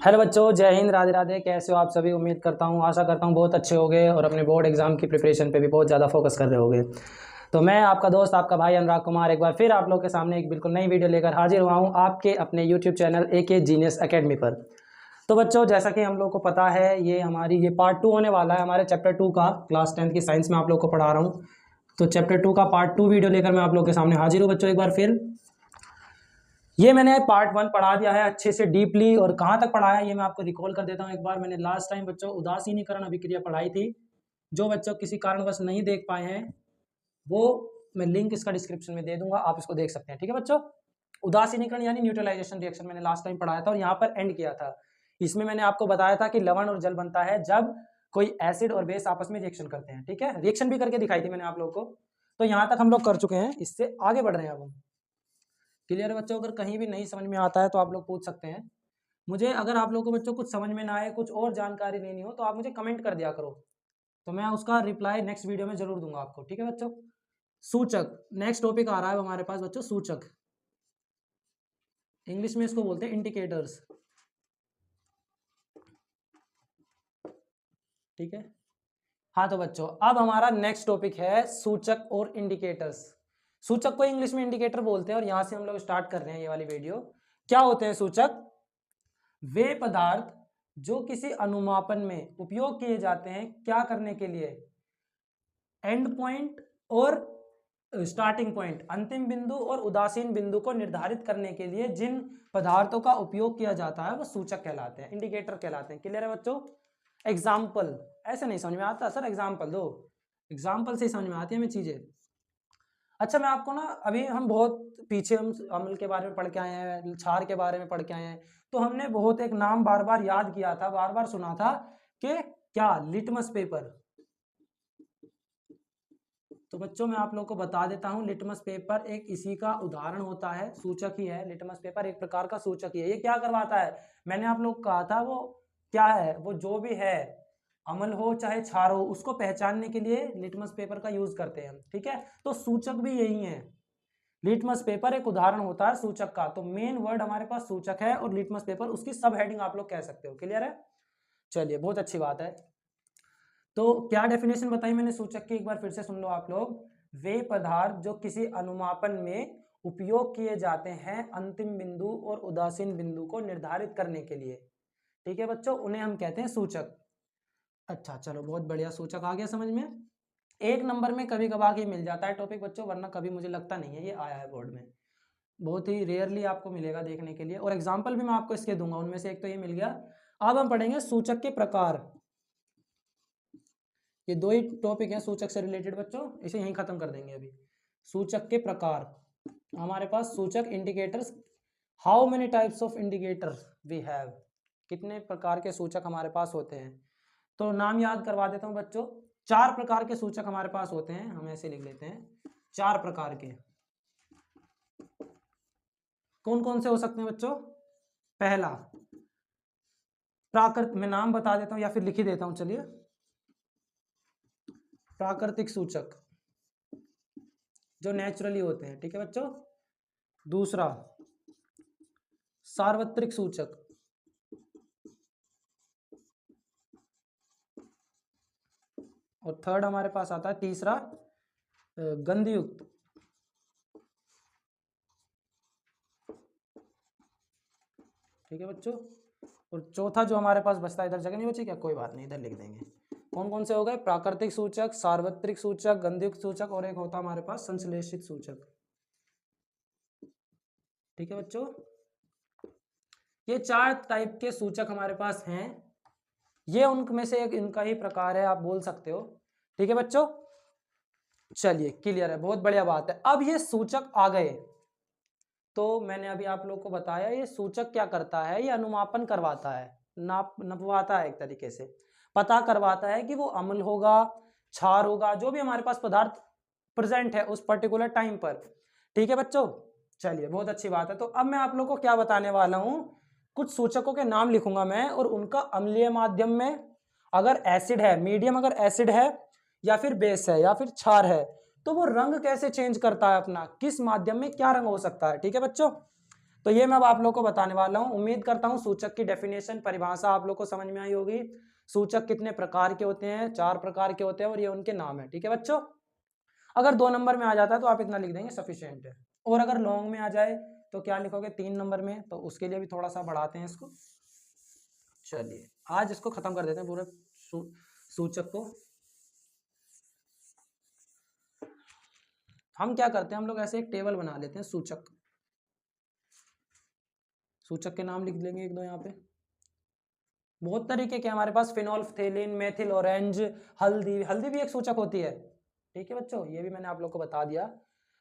Hello बच्चों, जय हिंद, राधे राधे। कैसे हो आप सभी? उम्मीद करता हूँ, आशा करता हूँ बहुत अच्छे होंगे और अपने बोर्ड एग्जाम की प्रिपरेशन पे भी बहुत ज़्यादा फोकस कर रहे होंगे। तो मैं आपका दोस्त, आपका भाई अनुराग कुमार एक बार फिर आप लोग के सामने एक बिल्कुल नई वीडियो लेकर हाजिर हुआ हूँ आपके अपने YouTube channel AK genius academy पर। तो बच्चों, जैसा कि हम लोग को पता है, ये पार्ट 2 होने वाला है हमारे चैप्टर 2 का। क्लास 10 की साइंस में आप लोग को पढ़ा रहा हूँ। तो चैप्टर 2 का पार्ट 2 वीडियो लेकर मैं आप लोग के सामने हाजिर हूँ बच्चों एक बार फिर। ये मैंने पार्ट 1 पढ़ा दिया है अच्छे से डीपली, और कहाँ तक पढ़ाया ये मैं आपको रिकॉल कर देता हूँ एक बार। मैंने लास्ट टाइम बच्चों उदासीनीकरण अभिक्रिया पढ़ाई थी। जो बच्चों किसी कारणवश नहीं देख पाए हैं, वो मैं लिंक इसका डिस्क्रिप्शन में दे दूंगा, आप इसको देख सकते हैं। ठीक है बच्चों, उदासीनीकरण यानी न्यूट्रलाइजेशन रिएक्शन मैंने लास्ट टाइम पढ़ाया था और यहाँ पर एंड किया था। इसमें मैंने आपको बताया था कि लवण और जल बनता है जब कोई एसिड और बेस आपस में रिएक्शन करते हैं। ठीक है, रिएक्शन भी करके दिखाई थी मैंने आप लोगों को। तो यहाँ तक हम लोग कर चुके हैं, इससे आगे बढ़ रहे हैं अब हम। क्लियर है बच्चों? अगर कहीं भी नहीं समझ में आता है तो आप लोग पूछ सकते हैं मुझे। अगर आप लोगों को बच्चों कुछ समझ में ना आए, कुछ और जानकारी लेनी हो, तो आप मुझे कमेंट कर दिया करो, तो मैं उसका रिप्लाई नेक्स्ट वीडियो में जरूर दूंगा आपको। ठीक है बच्चों, सूचक नेक्स्ट टॉपिक आ रहा है हमारे पास बच्चों। सूचक, इंग्लिश में इसको बोलते हैं इंडिकेटर्स। ठीक है, हाँ तो बच्चों अब हमारा नेक्स्ट टॉपिक है सूचक और इंडिकेटर्स। सूचक को इंग्लिश में इंडिकेटर बोलते हैं और यहां से हम लोग स्टार्ट कर रहे हैं ये वाली वीडियो। क्या होते हैं सूचक? वे पदार्थ जो किसी अनुमापन में उपयोग किए जाते हैं, क्या करने के लिए? एंड पॉइंट और स्टार्टिंग पॉइंट, अंतिम बिंदु और उदासीन बिंदु को निर्धारित करने के लिए जिन पदार्थों का उपयोग किया जाता है वो सूचक कहलाते हैं, इंडिकेटर कहलाते हैं। क्लियर है बच्चों? एग्जाम्पल, ऐसे नहीं समझ में आता सर, एग्जाम्पल दो, एग्जाम्पल से समझ में आती है हमें चीजें। अच्छा, मैं आपको ना, अभी हम बहुत पीछे हम अम्ल के बारे में पढ़ के आए हैं, क्षार के बारे में पढ़ के आए हैं, तो हमने बहुत एक नाम बार बार याद किया था, बार बार सुना था कि क्या? Litmus paper. तो बच्चों मैं आप लोगों को बता देता हूं, लिटमस पेपर एक इसी का उदाहरण होता है, सूचक ही है। लिटमस पेपर एक प्रकार का सूचक ही है। ये क्या करवाता है? मैंने आप लोग कहा था वो क्या है, वो जो भी है, अम्ल हो चाहे क्षार हो, उसको पहचानने के लिए लिटमस पेपर का यूज करते हैं हम। ठीक है, तो सूचक भी यही है। लिटमस पेपर एक उदाहरण होता है सूचक का। तो मेन वर्ड हमारे पास सूचक है और लिटमस पेपर उसकी सब हेडिंग आप लोग कह सकते हो। क्लियर है? चलिए, बहुत अच्छी बात है। तो क्या डेफिनेशन बताई मैंने सूचक की, एक बार फिर से सुन लो आप लोग। वे पदार्थ जो किसी अनुमापन में उपयोग किए जाते हैं अंतिम बिंदु और उदासीन बिंदु को निर्धारित करने के लिए। ठीक है बच्चों, उन्हें हम कहते हैं सूचक। अच्छा चलो, बहुत बढ़िया, सूचक आ गया समझ में। एक नंबर में कभी कभार ही मिल जाता है टॉपिक बच्चों, वरना कभी मुझे लगता नहीं है ये आया है बोर्ड में। बहुत ही रेयरली आपको मिलेगा देखने के लिए, और एग्जाम्पल भी मैं आपको इसके दूंगा, उनमें से एक तो ये मिल गया। अब हम पढ़ेंगे सूचक के प्रकार। ये दो ही टॉपिक हैं सूचक से रिलेटेड बच्चों, इसे यहीं खत्म कर देंगे अभी। सूचक के प्रकार, हमारे पास सूचक indicators, how many types of indicators we have, कितने प्रकार के सूचक हमारे पास होते हैं। तो नाम याद करवा देता हूं बच्चों। 4 प्रकार के सूचक हमारे पास होते हैं, हम ऐसे लिख लेते हैं 4 प्रकार के। कौन कौन से हो सकते हैं बच्चों? पहला प्राकृत, मैं नाम बता देता हूं या फिर लिख ही देता हूं, चलिए। प्राकृतिक सूचक जो नेचुरली होते हैं। ठीक है बच्चों। दूसरा सार्वत्रिक सूचक, और थर्ड हमारे पास आता है तीसरा गंधयुक्त। ठीक है बच्चों। और चौथा जो हमारे पास बचता है, इधर जगह नहीं बची क्या? कोई बात नहीं, इधर लिख देंगे। कौन कौन से हो गए? प्राकृतिक सूचक, सार्वत्रिक सूचक, गंधयुक्त सूचक, और एक होता हमारे पास संश्लेषित सूचक। ठीक है बच्चों, ये 4 टाइप के सूचक हमारे पास हैं। ये उनमें से एक इनका ही प्रकार है, आप बोल सकते हो। ठीक है बच्चों, चलिए क्लियर है, बहुत बढ़िया बात है। अब ये सूचक आ गए, तो मैंने अभी आप लोग को बताया ये सूचक क्या करता है, ये अनुमापन करवाता है, नपवाता है, एक तरीके से पता करवाता है कि वो अम्ल होगा, क्षार होगा, जो भी हमारे पास पदार्थ प्रेजेंट है उस पर्टिकुलर टाइम पर। ठीक है बच्चों, चलिए बहुत अच्छी बात है। तो अब मैं आप लोग को क्या बताने वाला हूं, कुछ सूचकों के नाम लिखूंगा मैं, और उनका अम्लीय माध्यम में अगर एसिड है, मीडियम अगर एसिड है, या फिर बेस है, या फिर क्षार है, तो वो रंग कैसे चेंज करता है अपना, किस माध्यम में क्या रंग हो सकता है। ठीक है बच्चों, तो ये मैं अब आप लोग को बताने वाला हूँ। उम्मीद करता हूँ सूचक की डेफिनेशन, परिभाषा आप लोग को समझ में आई होगी। सूचक कितने प्रकार के होते हैं, 4 प्रकार के होते हैं और ये उनके नाम है। ठीक है बच्चों, अगर 2 नंबर में आ जाता है तो आप इतना लिख देंगे सफिशिएंट है, और अगर लॉन्ग में आ जाए तो क्या लिखोगे 3 नंबर में, तो उसके लिए भी थोड़ा सा बढ़ाते हैं इसको। चलिए आज इसको खत्म कर देते हैं पूरे सूचक को। हम क्या करते हैं, हम लोग ऐसे एक टेबल बना लेते हैं सूचक। सूचक के नाम लिख लेंगे एक दो यहाँ पे। बहुत तरीके के हमारे पास, फिनोल्फथेलिन, मेथिल ऑरेंज, हल्दी। हल्दी भी एक सूचक होती है। ठीक है बच्चों, ये भी मैंने आप लोग को बता दिया।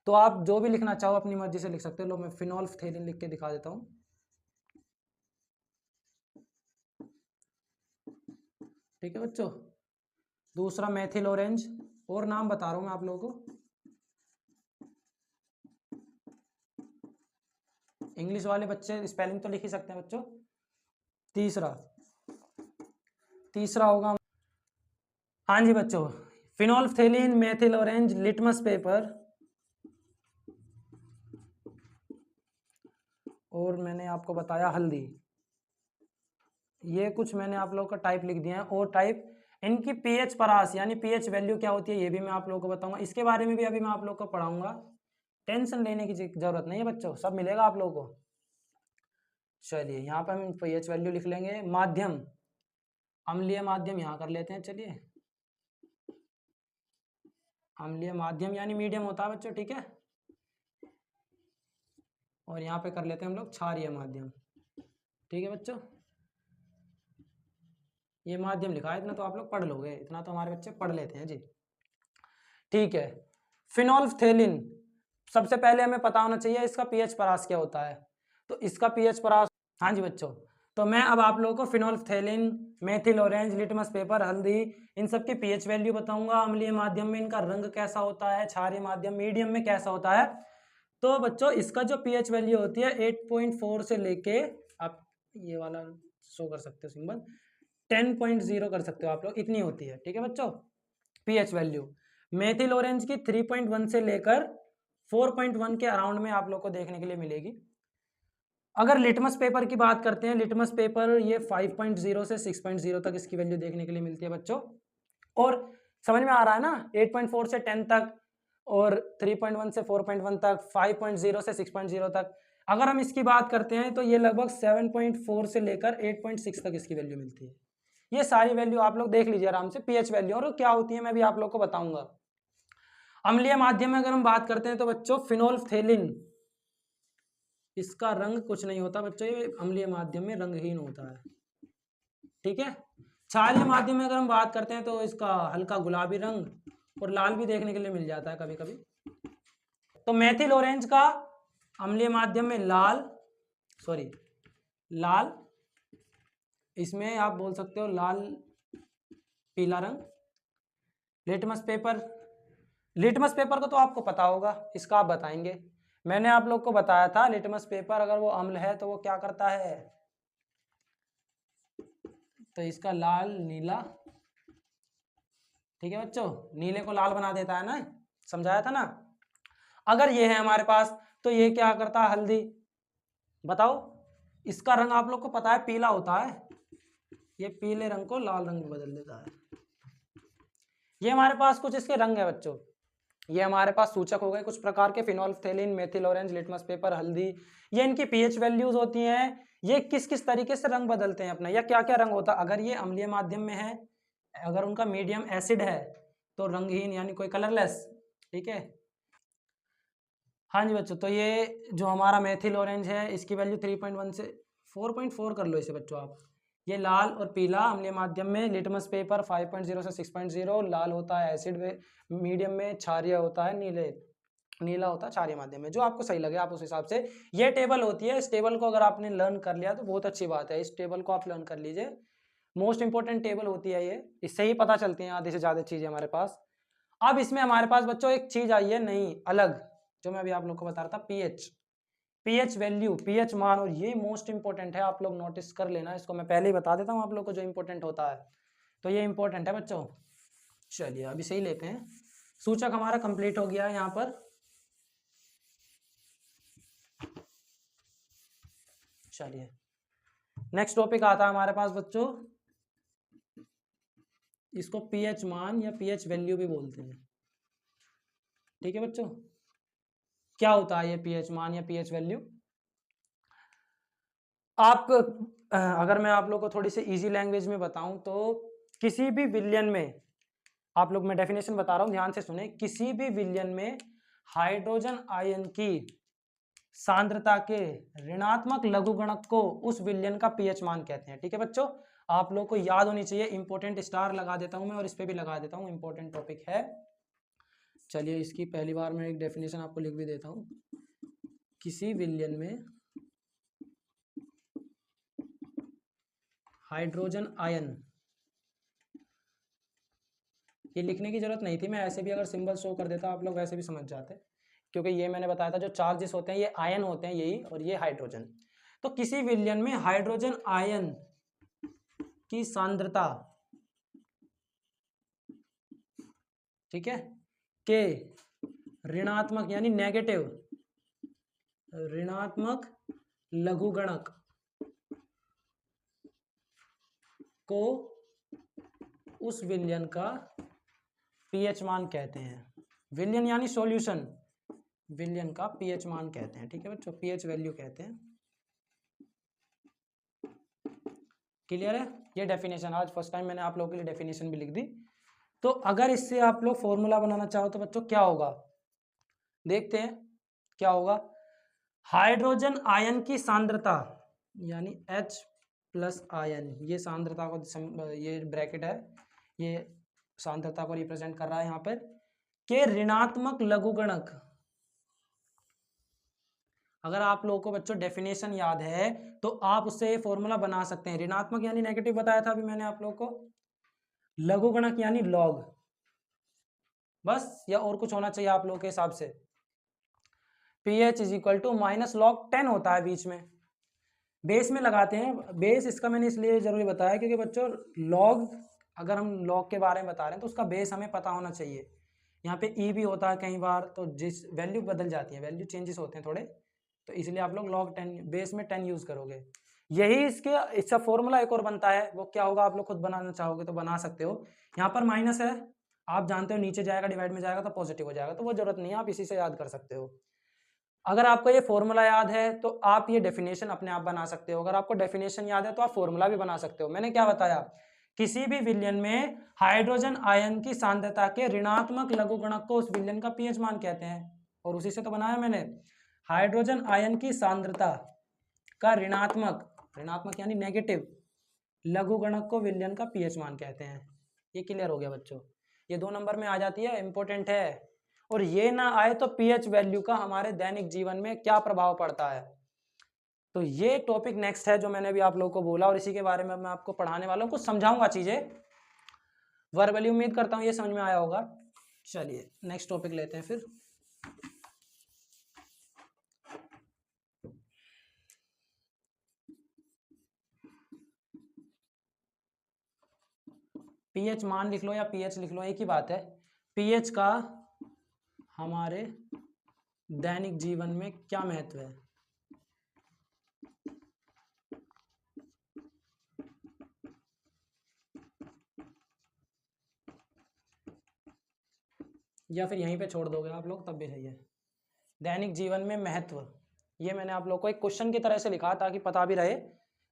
तो आप जो भी लिखना चाहो अपनी मर्जी से लिख सकते हो। लो मैं फिनोल्फथेलिन लिख के दिखा देता हूँ। ठीक है बच्चों, दूसरा मेथिल ऑरेंज, और नाम बता रहा हूँ मैं आप लोगों को, इंग्लिश वाले बच्चे स्पेलिंग तो लिख ही सकते हैं बच्चों। तीसरा होगा, हाँ जी बच्चों, फिनोल्फथेलिन, मेथिल ऑरेंज, लिटमस पेपर, और मैंने आपको बताया हल्दी। ये कुछ मैंने आप लोगों का टाइप लिख दिया है। और टाइप इनकी पीएच परास यानी पीएच वैल्यू क्या होती है ये भी मैं आप लोगों को बताऊंगा। इसके बारे में भी अभी मैं आप लोगों को पढ़ाऊंगा। टेंशन लेने की जरूरत नहीं है बच्चों, सब मिलेगा आप लोगों को। चलिए यहाँ पे हम पीएच वैल्यू लिख लेंगे। माध्यम, अम्लीय माध्यम यहाँ कर लेते हैं। चलिए अम्लीय माध्यम यानी मीडियम होता है बच्चों, ठीक है। और यहाँ पे कर लेते हैं हम लोग क्षारीय माध्यम। ठीक है बच्चों, ये माध्यम लिखा है, इतना तो आप लोग पढ़ लोगे, इतना तो हमारे बच्चे पढ़ लेते हैं जी। ठीक है, फिनोल्फथेलिन, सबसे पहले हमें पता होना चाहिए इसका पीएच परास क्या होता है। तो इसका पीएच परास, हाँ जी बच्चों, तो मैं अब आप लोगों को फिनोल्फथेलिन, मेथिल ऑरेंज, लिटमस पेपर, हल्दी, इन सब की पीएच वैल्यू बताऊंगा। अम्लीय माध्यम में इनका रंग कैसा होता है, क्षारीय माध्यम मीडियम में कैसा होता है। तो बच्चों इसका जो पीएच वैल्यू होती है 8.4 से लेके, आप ये वाला शो कर सकते हो सिंबल, 10.0 कर सकते हो आप लोग, इतनी होती है। ठीक है बच्चों पीएच वैल्यू। मेथिल ऑरेंज की 3.1 से लेकर 4.1 के अराउंड में आप लोग को देखने के लिए मिलेगी। अगर लिटमस पेपर की बात करते हैं, लिटमस पेपर ये 5.0 से 6.0 तक इसकी वैल्यू देखने के लिए मिलती है बच्चों। और समझ में आ रहा है ना, 8.4 से 10 तक, और 3.1 से 4.1 तक, 5.0 से 6.0 तक। अगर हम इसकी बात करते हैं तो ये लगभग 7.4 से लेकर 8.6 तक इसकी वैल्यू मिलती है। ये सारी वैल्यू आप लोग देख लीजिए आराम से, पीएच वैल्यू, और क्या होती है मैं भी आप लोग को बताऊंगा। अम्लीय माध्यम में अगर हम बात करते हैं तो बच्चों फिनोल्फथेलिन, इसका रंग कुछ नहीं होता बच्चों, ये अम्लीय माध्यम में रंगहीन होता है। ठीक है, क्षारीय माध्यम में अगर हम बात करते हैं तो इसका हल्का गुलाबी रंग और लाल भी देखने के लिए मिल जाता है कभी कभी। तो मेथिल ऑरेंज का अम्लीय माध्यम में लाल, इसमें आप बोल सकते हो लाल पीला रंग। लिटमस पेपर को तो आपको पता होगा, इसका आप बताएंगे। मैंने आप लोग को बताया था लिटमस पेपर अगर वो अम्ल है तो वो क्या करता है, तो इसका लाल नीला। ठीक है बच्चों, नीले को लाल बना देता है ना, समझाया था ना। अगर ये है हमारे पास तो ये क्या करता है, हल्दी। बताओ, इसका रंग आप लोग को पता है पीला होता है, ये पीले रंग को लाल रंग में बदल देता है। ये हमारे पास कुछ इसके रंग है बच्चों, ये हमारे पास सूचक हो गए कुछ प्रकार के, फिनोल्फथेलिन, मेथिल ऑरेंज, लिटमस पेपर, हल्दी। ये इनकी पीएच वैल्यूज होती हैं, ये किस किस तरीके से रंग बदलते हैं अपना, या क्या क्या रंग होता है। अगर ये अम्लीय माध्यम में है, अगर उनका मीडियम एसिड है तो रंगहीन यानी कोई कलरलेस। ठीक है, हाँ जी बच्चों, तो ये जो हमारा मेथिल ऑरेंज है इसकी वैल्यू 3.1 से 4.4 कर लो इसे बच्चों आप। ये लाल और पीला अम्लीय माध्यम में, लिटमस पेपर 5.0 से 6.0 लाल होता है एसिड में, मीडियम में, क्षारीय होता है नीला होता है क्षारीय माध्यम में। जो आपको सही लगे आप उस हिसाब से, ये टेबल होती है। इस टेबल को अगर आपने लर्न कर लिया तो बहुत अच्छी बात है, इस टेबल को आप लर्न कर लीजिए। मोस्ट इंपॉर्टेंट टेबल होती है ये, इससे ही पता चलती हैं आधी से ज़्यादा चीज़ें हमारे पास। अब इसमें हमारे पास बच्चों एक चीज़ आई है नई अलग, जो मैं अभी आप लोग को बता रहा था, पीएच वैल्यू, पीएच मान। और ये मोस्ट इंपॉर्टेंट है, आप लोग नोटिस कर लेना, इसको मैं पहले ही बता देता हूँ आप लोग को जो इंपॉर्टेंट होता है। तो ये इंपॉर्टेंट है बच्चों। चलिए अभी सही लेते हैं, सूचक हमारा कंप्लीट हो गया है यहाँ पर। चलिए नेक्स्ट टॉपिक आता है हमारे पास बच्चों, इसको पीएच मान या पीएच वैल्यू भी बोलते हैं। ठीक है बच्चों, क्या होता है ये पीएच मान या पीएच वैल्यू? आप अगर मैं आप लोग को थोड़ी सी इजी लैंग्वेज में बताऊं तो किसी भी विलयन में, आप लोग मैं डेफिनेशन बता रहा हूं ध्यान से सुने, किसी भी विलयन में हाइड्रोजन आयन की सांद्रता के ऋणात्मक लघुगणक को उस विलयन का पीएच मान कहते हैं। ठीक है बच्चों, आप लोग को याद होनी चाहिए, इंपॉर्टेंट स्टार लगा देता हूं मैं और इस पे भी लगा देता हूं, इंपॉर्टेंट टॉपिक है। चलिए इसकी पहली बार मैं एक डेफिनेशन आपको लिख भी देता हूं। किसी विलयन में हाइड्रोजन आयन, ये लिखने की जरूरत नहीं थी, मैं ऐसे भी अगर सिंबल शो कर देता आप लोग वैसे भी समझ जाते, क्योंकि ये मैंने बताया था जो चार्जेस होते हैं ये आयन होते हैं यही, और ये हाइड्रोजन। तो किसी विलयन में हाइड्रोजन आयन की सांद्रता, ठीक है, के ऋणात्मक यानी नेगेटिव ऋणात्मक लघुगणक को उस विलयन का पीएच मान कहते हैं। विलयन यानी सॉल्यूशन, विलयन का पीएच मान कहते हैं। ठीक है बच्चों, पीएच वैल्यू कहते हैं। क्लियर है? ये डेफिनेशन आज फर्स्ट टाइम मैंने आप लोगों के लिए डेफिनेशन भी लिख दी। तो अगर इससे आप लोग फॉर्मूला बनाना चाहो तो बच्चों क्या होगा, देखते हैं क्या होगा। हाइड्रोजन आयन की सांद्रता यानी H प्लस आयन, ये सांद्रता को, ये ब्रैकेट है, ये सांद्रता को रिप्रेजेंट कर रहा है यहाँ पर, के ऋणात्मक लघुगणक। अगर आप लोगों को बच्चों डेफिनेशन याद है तो आप उससे ये फॉर्मूला बना सकते हैं। ऋणात्मक यानी नेगेटिव बताया था अभी मैंने आप लोगों को, लघुगणक यानी लॉग, बस, या और कुछ होना चाहिए आप लोगों के हिसाब से। pH is equal to minus log 10 होता है बीच में, बेस में लगाते हैं। बेस इसका मैंने इसलिए जरूरी बताया क्योंकि बच्चों लॉग, अगर हम लॉग के बारे में बता रहे हैं तो उसका बेस हमें पता होना चाहिए। यहाँ पे ई भी होता है कई बार, तो जिस वैल्यू बदल जाती है, वैल्यू चेंजेस होते हैं थोड़े, तो इसलिए आप लोग लॉग 10 बेस में 10 यूज करोगे। यही इसका फॉर्मूला एक और बनता है, वो क्या होगा आप लोग खुद बनाना चाहोगे तो बना सकते हो। यहाँ पर माइनस है, आप जानते हो नीचे जाएगा डिवाइड में जाएगा तो पॉजिटिव हो जाएगा, तो वो जरूरत नहीं है, आप इसी से याद कर सकते हो। अगर आपको ये फॉर्मूला याद है तो आप ये डेफिनेशन अपने आप बना सकते हो। अगर आपको डेफिनेशन याद है तो आप फॉर्मूला भी बना सकते हो। मैंने क्या बताया, किसी भी विलयन में हाइड्रोजन आयन की सांद्रता के ऋणात्मक लघुगणक को उस विलयन का पीएच मान कहते हैं, और उसी से तो बनाया मैंने। हाइड्रोजन आयन की सांद्रता का ऋणात्मक, ऋणात्मक यानी नेगेटिव लघुगणक को विलयन का पीएच मान कहते हैं। ये क्लियर हो गया बच्चों, ये 2 नंबर में आ जाती है, इंपॉर्टेंट है। और ये ना आए तो पीएच वैल्यू का हमारे दैनिक जीवन में क्या प्रभाव पड़ता है, तो ये टॉपिक नेक्स्ट है जो मैंने भी आप लोगों को बोला, और इसी के बारे में मैं आपको पढ़ाने वाला हूँ, कुछ समझाऊंगा चीजें वर्बली, उम्मीद करता हूँ ये समझ में आया होगा। चलिए नेक्स्ट टॉपिक लेते हैं फिर। पीएच मान लिख लो या पीएच लिख लो, एक ही बात है। पीएच का हमारे दैनिक जीवन में क्या महत्व है? या फिर यहीं पे छोड़ दोगे आप लोग तब भी सही है। दैनिक जीवन में महत्व, ये मैंने आप लोग को एक क्वेश्चन की तरह से लिखा ताकि पता भी रहे,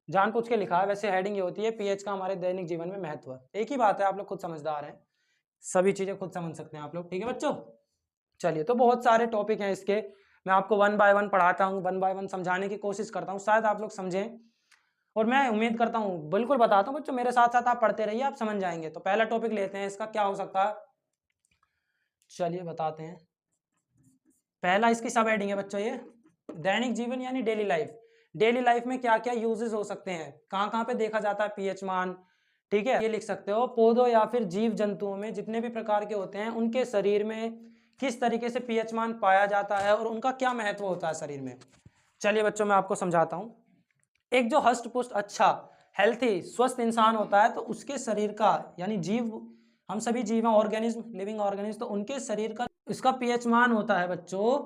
जानबूझ के लिखा है। वैसे हेडिंग ये होती है पीएच का हमारे दैनिक जीवन में महत्व, एक ही बात है, आप लोग खुद समझदार हैं, सभी चीजें खुद समझ सकते हैं आप लोग। ठीक है बच्चों, चलिए तो बहुत सारे टॉपिक हैं इसके, मैं आपको 1 बाय 1 पढ़ाता हूँ, 1 बाय 1 समझाने की कोशिश करता हूँ, शायद आप लोग समझें, और मैं उम्मीद करता हूँ, बिल्कुल बताता हूँ बच्चों, मेरे साथ साथ आप पढ़ते रहिए, आप समझ जाएंगे। तो पहला टॉपिक लेते हैं, इसका क्या हो सकता है, चलिए बताते हैं। पहला इसकी सब हेडिंग है बच्चों, ये दैनिक जीवन यानी डेली लाइफ। डेली लाइफ में क्या क्या यूजेस हो सकते हैं, कहाँ कहाँ पे देखा जाता है पीएच मान। ठीक है, ये लिख सकते हो, पौधों या फिर जीव जंतुओं में जितने भी प्रकार के होते हैं उनके शरीर में किस तरीके से पीएच मान पाया जाता है और उनका क्या महत्व होता है शरीर में। चलिए बच्चों मैं आपको समझाता हूँ। एक जो हष्ट पुष्ट अच्छा हेल्थी स्वस्थ इंसान होता है तो उसके शरीर का, यानी जीव, हम सभी जीव हैं, ऑर्गेनिज्म, लिविंग ऑर्गेनिज्म, तो उनके शरीर का इसका पीएच मान होता है बच्चों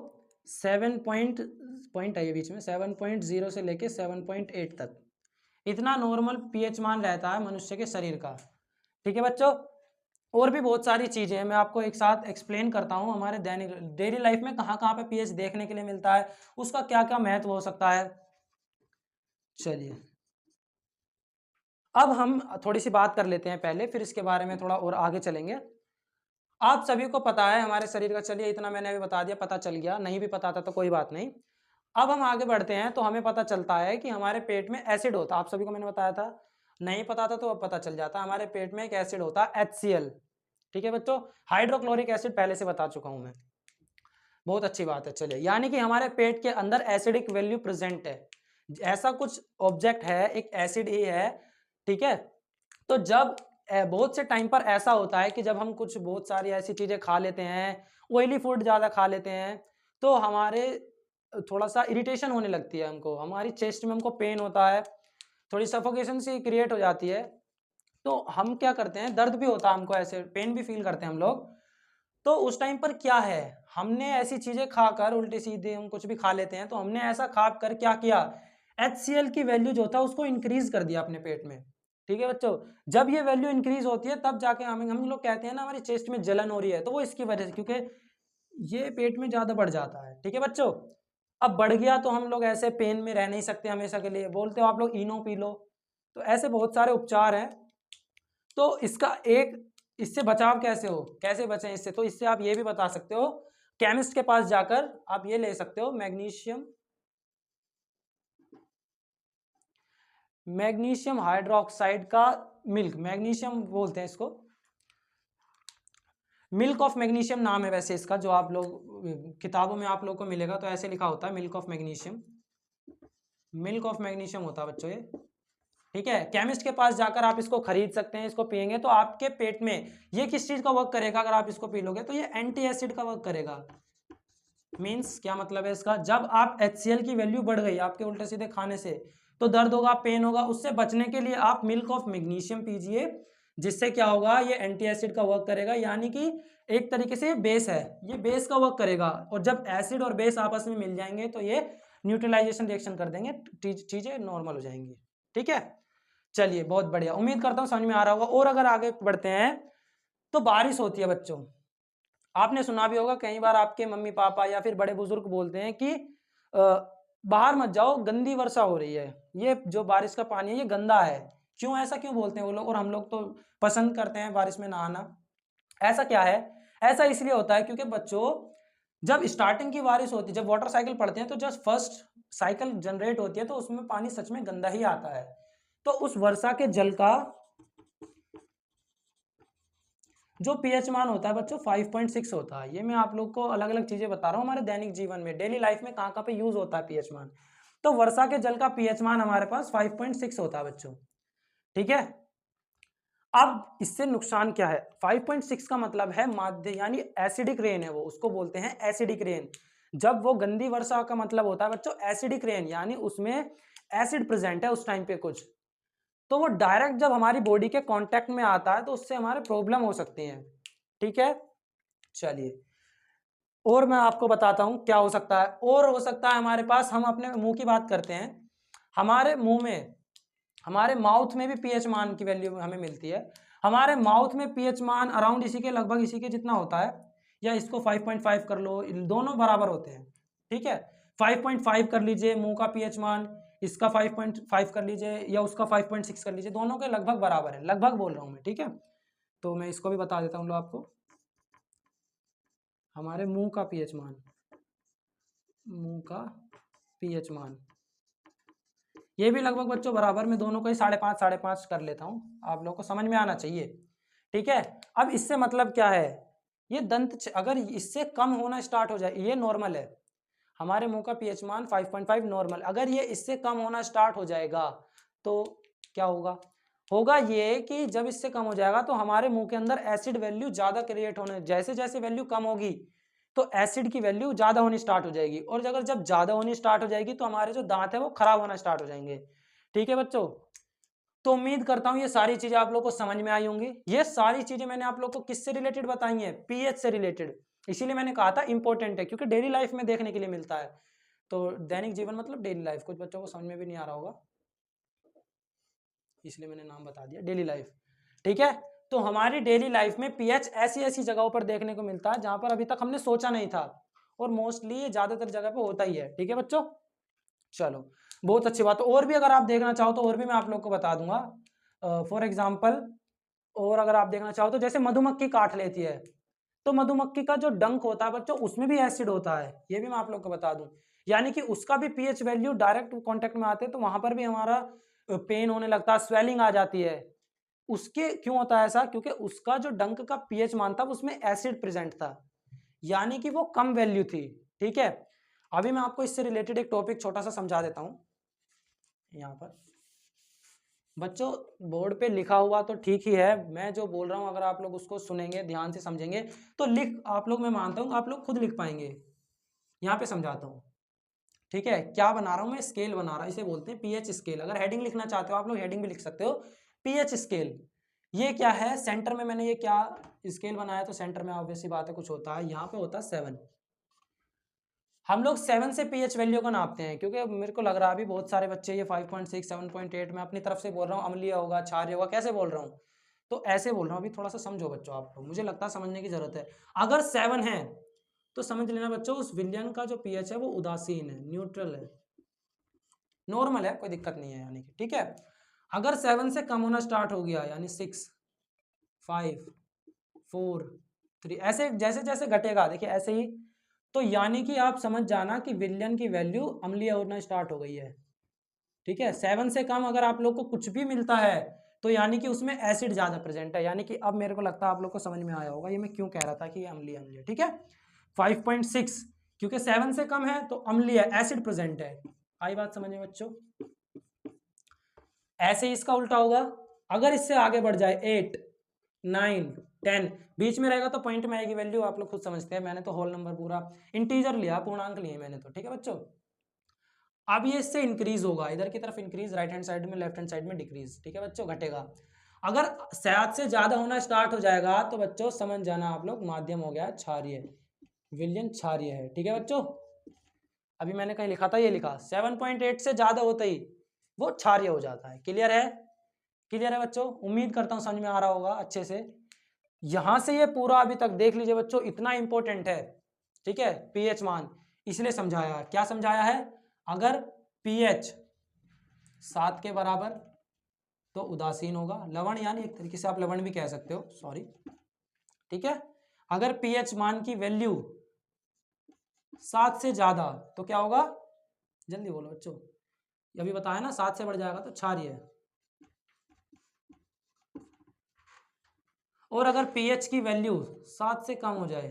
पॉइंट है ये बीच में, 7.0 से लेके 7.8 तक, इतना नॉर्मल पीएच मान रहता है मनुष्य के शरीर का। ठीक है बच्चों, और भी बहुत सारी चीज़ें हैं, मैं आपको एक साथ एक्सप्लेन करता हूँ हमारे दैनिक डेली लाइफ में कहाँ कहाँ पे पीएच देखने के लिए मिलता है, उसका क्या क्या महत्व हो सकता है। चलिए अब हम थोड़ी सी बात कर लेते हैं पहले, फिर इसके बारे में थोड़ा और आगे चलेंगे। आप सभी को पता है हमारे शरीर का, चलिए इतना मैंने अभी बता दिया, पता चल गया, नहीं भी पता था तो कोई बात नहीं। अब हम आगे बढ़ते हैं तो हमें पता चलता है कि हमारे पेट में एसिड होता है, आप सभी को मैंने बताया था, नहीं पता था तो अब पता चल जाता है, हमारे पेट में एक एसिड होता है HCl। ठीक है बच्चों, हाइड्रोक्लोरिक एसिड पहले से बता चुका हूं मैं, बहुत अच्छी बात है। चलिए, यानी कि हमारे पेट के अंदर एसिडिक वैल्यू प्रेजेंट है, ऐसा कुछ ऑब्जेक्ट है, एक एसिड ही है। ठीक है, तो जब बहुत से टाइम पर ऐसा होता है कि जब हम कुछ बहुत सारी ऐसी चीजें खा लेते हैं, ऑयली फूड ज्यादा खा लेते हैं, तो हमारे थोड़ा सा इरिटेशन होने लगती है, हमको हमारी चेस्ट में हमको पेन होता है, थोड़ी सफोकेशन सी क्रिएट हो जाती है। तो हम क्या करते हैं, दर्द भी होता है हमको, ऐसे पेन भी फील करते हैं हम लोग। तो उस टाइम पर क्या है, हमने ऐसी चीजें खाकर, उल्टे सीधे हम कुछ भी खा लेते हैं, तो हमने ऐसा खाकर क्या किया, HCl की वैल्यू जो था उसको इंक्रीज कर दिया अपने पेट में। ठीक है बच्चों, जब ये वैल्यू इंक्रीज होती है तब जाके हम लोग कहते हैं ना हमारी चेस्ट में जलन हो रही है, तो वो इसकी वजह से, क्योंकि ये पेट में ज्यादा बढ़ जाता है। ठीक है बच्चों, अब बढ़ गया तो हम लोग ऐसे पेन में रह नहीं सकते हमेशा के लिए, बोलते हो आप लोग इनो पी लो, तो ऐसे बहुत सारे उपचार हैं। तो इसका एक, इससे बचाव कैसे हो, कैसे बचें इससे, तो इससे आप ये भी बता सकते हो, केमिस्ट के पास जाकर आप ये ले सकते हो, मैग्नीशियम हाइड्रोक्साइड का मिल्क, मैग्नीशियम बोलते हैं इसको, मिल्क ऑफ मैग्नीशियम नाम है वैसे इसका, जो आप लोग किताबों में आप लोग को मिलेगा तो ऐसे लिखा होता है, milk of magnesium, milk of magnesium होता है बच्चों ये। ठीक है, केमिस्ट के पास जाकर आप इसको खरीद सकते हैं, इसको पिएंगे तो आपके पेट में ये किस चीज का वर्क करेगा, अगर आप इसको पी लोगे तो ये एंटी एसिड का वर्क करेगा। मींस क्या मतलब है इसका, जब आप HCl की वैल्यू बढ़ गई आपके उल्टे सीधे खाने से, तो दर्द होगा, पेन होगा, उससे बचने के लिए आप मिल्क ऑफ मैग्नीशियम पीजिए, जिससे क्या होगा, ये एंटी एसिड का वर्क करेगा, यानी कि एक तरीके से ये बेस है, ये बेस का वर्क करेगा, और जब एसिड और बेस आपस में मिल जाएंगे तो ये न्यूट्रलाइजेशन रिएक्शन कर देंगे, चीजें नॉर्मल हो जाएंगी। ठीक है, चलिए बहुत बढ़िया, उम्मीद करता हूँ समझ में आ रहा होगा। और अगर आगे बढ़ते हैं तो बारिश होती है बच्चों, आपने सुना भी होगा कई बार, आपके मम्मी पापा या फिर बड़े बुजुर्ग बोलते हैं कि बाहर मत जाओ, गंदी वर्षा हो रही है, ये जो बारिश का पानी है ये गंदा है। क्यों, ऐसा क्यों बोलते हैं वो लोग, और हम लोग तो पसंद करते हैं बारिश में नहाना, ऐसा क्या है, ऐसा इसलिए होता है क्योंकि बच्चों जब स्टार्टिंग की बारिश होती है, जब वाटर साइकिल पढ़ते हैं तो जब फर्स्ट साइकिल जनरेट होती है तो उसमें पानी सच में गंदा ही आता है। तो उस वर्षा के जल का जो पीएच मान होता है बच्चों 5.6 होता है। ये मैं आप लोग को अलग अलग चीजें बता रहा हूँ, हमारे दैनिक जीवन में डेली लाइफ में कहाँ कहाँ पे यूज होता है पीएच मान। तो वर्षा के जल का पीएच मान हमारे पास 5.6 होता है बच्चों। ठीक है, अब इससे नुकसान क्या है, 5.6 का मतलब है माध्य, यानी एसिडिक रेन है वो, उसको बोलते हैं एसिडिक रेन। जब वो गंदी वर्षा का मतलब होता है बच्चों एसिडिक रेन, यानी उसमें एसिड प्रेजेंट है उस टाइम पे कुछ, तो वो डायरेक्ट जब हमारी बॉडी के कांटेक्ट में आता है तो उससे हमारे प्रॉब्लम हो सकती है। ठीक है, चलिए और मैं आपको बताता हूं क्या हो सकता है, और हो सकता है हमारे पास, हम अपने मुंह की बात करते हैं, हमारे मुंह में, हमारे माउथ में भी पीएच मान की वैल्यू हमें मिलती है। हमारे माउथ में पीएच मान अराउंड इसी के, लगभग इसी के जितना होता है, या इसको 5.5 कर लो, दोनों बराबर होते हैं। ठीक है, 5.5 कर लीजिए मुंह का पीएच मान, इसका 5.5 कर लीजिए, या उसका 5.6 कर लीजिए, दोनों के लगभग बराबर है, लगभग बोल रहा हूं मैं। ठीक है, तो मैं इसको भी बता देता हूँ आपको, हमारे मुंह का पीएच मान, मुंह का पीएच मान ये भी लगभग बच्चों बराबर, में दोनों को ही 5.5 कर लेता हूँ, आप लोगों को समझ में आना चाहिए। ठीक है, अब इससे मतलब क्या है, ये दंत, अगर इससे कम होना स्टार्ट हो जाए, ये नॉर्मल है, हमारे मुंह का पीएच मान 5.5 नॉर्मल, अगर ये इससे कम होना स्टार्ट हो जाएगा तो क्या होगा, होगा ये कि जब इससे कम हो जाएगा तो हमारे मुंह के अंदर एसिड वैल्यू ज्यादा क्रिएट होने, जैसे जैसे वैल्यू कम होगी तो एसिड की वैल्यू ज्यादा होनी स्टार्ट हो जाएगी, और अगर जब ज्यादा होनी स्टार्ट हो जाएगी तो हमारे जो दांत है वो खराब होना स्टार्ट हो जाएंगे। ठीक है बच्चों, तो उम्मीद करता हूं ये सारी चीजें आप लोग को समझ में आई होंगी। ये सारी चीजें मैंने आप लोग को किससे रिलेटेड बताई हैं, पीएच से रिलेटेड, इसीलिए मैंने कहा था इंपॉर्टेंट है, क्योंकि डेली लाइफ में देखने के लिए मिलता है। तो दैनिक जीवन मतलब डेली लाइफ, कुछ बच्चों को समझ में भी नहीं आ रहा होगा इसलिए मैंने नाम बता दिया, डेली लाइफ। ठीक है, तो हमारी डेली लाइफ में पीएच ऐसी ऐसी जगहों पर देखने को मिलता है जहां पर अभी तक हमने सोचा नहीं था, और मोस्टली ये ज्यादातर जगह पे होता ही है। ठीक है बच्चों, चलो बहुत अच्छी बात। और भी अगर आप देखना चाहो तो और भी मैं आप लोग को बता दूंगा। फॉर एग्जाम्पल, और अगर आप देखना चाहो तो जैसे मधुमक्खी काट लेती है, तो मधुमक्खी का जो डंक होता है बच्चों उसमें भी एसिड होता है, ये भी मैं आप लोग को बता दूं। यानी कि उसका भी पीएच वैल्यू डायरेक्ट कांटेक्ट में आते हैं, तो वहां पर भी हमारा पेन होने लगता है, स्वेलिंग आ जाती है। उसके क्यों होता है ऐसा? क्योंकि उसका जो डंक का पीएच मान था उसमें एसिड प्रेजेंट था, यानी कि वो कम वैल्यू थी। ठीक है, अभी मैं आपको इससे रिलेटेड एक टॉपिक छोटा सा समझा देता हूं। यहां पर बच्चों बोर्ड पे लिखा हुआ तो ठीक ही है, मैं जो बोल रहा हूं अगर आप लोग उसको सुनेंगे ध्यान से समझेंगे तो लिख आप लोग, मैं मानता हूं आप लोग खुद लिख पाएंगे। यहां पे समझाता हूं। ठीक है, क्या बना रहा हूं मैं? स्केल बना रहा हूं, इसे बोलते हैं पीएच स्केल। अगर हेडिंग लिखना चाहते हो आप लोग हेडिंग भी लिख सकते हो, पीएच स्केल। ये क्या है? सेंटर में मैंने ये क्या स्केल बनाया, तो सेंटर में ऑब्वियसली बात है कुछ होता है, यहाँ पे होता है 7। हम लोग 7 से पीएच वैल्यू को नापते हैं, क्योंकि मेरे को लग रहा है अभी बहुत सारे बच्चे ये 5.6 7.8 मैं अपनी तरफ से बोल रहा हूँ, अम्लीय होगा, क्षारीय होगा, कैसे बोल रहा हूँ? तो ऐसे बोल रहा हूँ। अभी थोड़ा सा समझो बच्चों, आप लोग मुझे लगता है समझने की जरूरत है। अगर 7 है तो समझ लेना बच्चों उस विलयन का जो पीएच है वो उदासीन है, न्यूट्रल है, नॉर्मल है, कोई दिक्कत नहीं है यानी कि। ठीक है, अगर 7 से कम होना स्टार्ट हो गया, यानी 6 5 4 3, ऐसे जैसे जैसे घटेगा, देखिए ऐसे ही, तो यानी कि आप समझ जाना कि विलयन की वैल्यू अम्लीय होना स्टार्ट हो गई है। ठीक है, 7 से कम अगर आप लोग को कुछ भी मिलता है तो यानी कि उसमें एसिड ज्यादा प्रेजेंट है, यानी कि अब मेरे को लगता है आप लोग को समझ में आया होगा ये मैं क्यों कह रहा था कि ये अम्लीय अम्लीय। ठीक है, 5.6 क्योंकि 7 से कम है तो अम्लीय, एसिड प्रेजेंट है। आई बात समझ में बच्चों? ऐसे ही इसका उल्टा होगा, अगर इससे आगे बढ़ जाए 8 9 10, बीच में रहेगा तो पॉइंट में आएगी वैल्यू, आप लोग खुद समझते हैं, मैंने तो होल नंबर पूरा इंटीजर लिया, पूर्णांक लिए मैंने तो। ठीक है बच्चों, अब ये इससे इंक्रीज होगा, इधर की तरफ इंक्रीज, राइट हैंड साइड में, लेफ्ट हैंड साइड में डिक्रीज। ठीक है बच्चों, घटेगा। अगर 7 से ज्यादा होना स्टार्ट हो जाएगा तो बच्चों समझ जाना आप लोग माध्यम हो गया क्षारीय, विलयन क्षारीय है। ठीक है बच्चों, अभी मैंने कहीं लिखा था, ये लिखा 7.8 से ज्यादा होते ही वो क्षारीय हो जाता है। क्लियर है? क्लियर है बच्चों? उम्मीद करता हूं समझ में आ रहा होगा अच्छे से। यहां से ये पूरा अभी तक देख लीजिए बच्चों, इतना इंपॉर्टेंट है। ठीक है, पीएच मान इसलिए समझाया, क्या समझाया है? अगर पीएच 7 के बराबर तो उदासीन होगा, लवण, यानी एक तरीके से आप लवण भी कह सकते हो, सॉरी। ठीक है, अगर पीएच मान की वैल्यू 7 से ज्यादा तो क्या होगा? जल्दी बोलो बच्चों, अभी बताया ना, 7 से बढ़ जाएगा तो क्षारीय है, और अगर पीएच की वैल्यू 7 से कम हो जाए,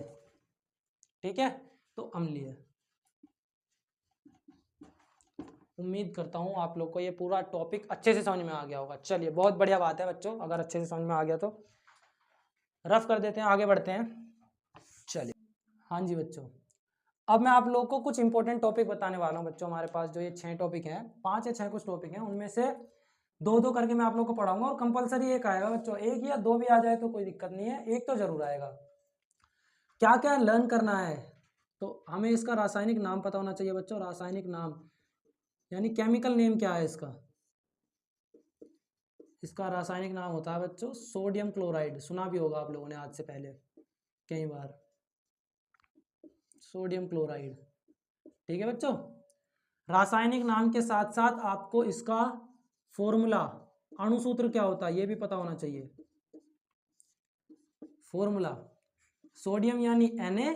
ठीक है, तो अम्लीय। उम्मीद करता हूं आप लोग को ये पूरा टॉपिक अच्छे से समझ में आ गया होगा। चलिए बहुत बढ़िया बात है बच्चों, अगर अच्छे से समझ में आ गया तो रफ कर देते हैं, आगे बढ़ते हैं। चलिए, हाँ जी बच्चों, अब मैं आप लोगों को कुछ इंपॉर्टेंट टॉपिक बताने वाला हूं बच्चों। हमारे पास जो ये 6 टॉपिक हैं, 5 या 6 कुछ टॉपिक हैं, उनमें से 2-2 करके मैं आप लोग को पढ़ाऊंगा, और कंपलसरी एक आएगा बच्चों, 1 या 2 भी आ जाए तो कोई दिक्कत नहीं है, एक तो जरूर आएगा। क्या क्या लर्न करना है? तो हमें इसका रासायनिक नाम पता होना चाहिए बच्चों, रासायनिक नाम यानी केमिकल नेम क्या है इसका? इसका रासायनिक नाम होता है बच्चों सोडियम क्लोराइड, सुना भी होगा आप लोगों ने आज से पहले कई बार, सोडियम क्लोराइड। ठीक है बच्चों, रासायनिक नाम के साथ साथ आपको इसका फॉर्मूला, अणुसूत्र क्या होता है ये भी पता होना चाहिए। फॉर्मूला, सोडियम यानी Na,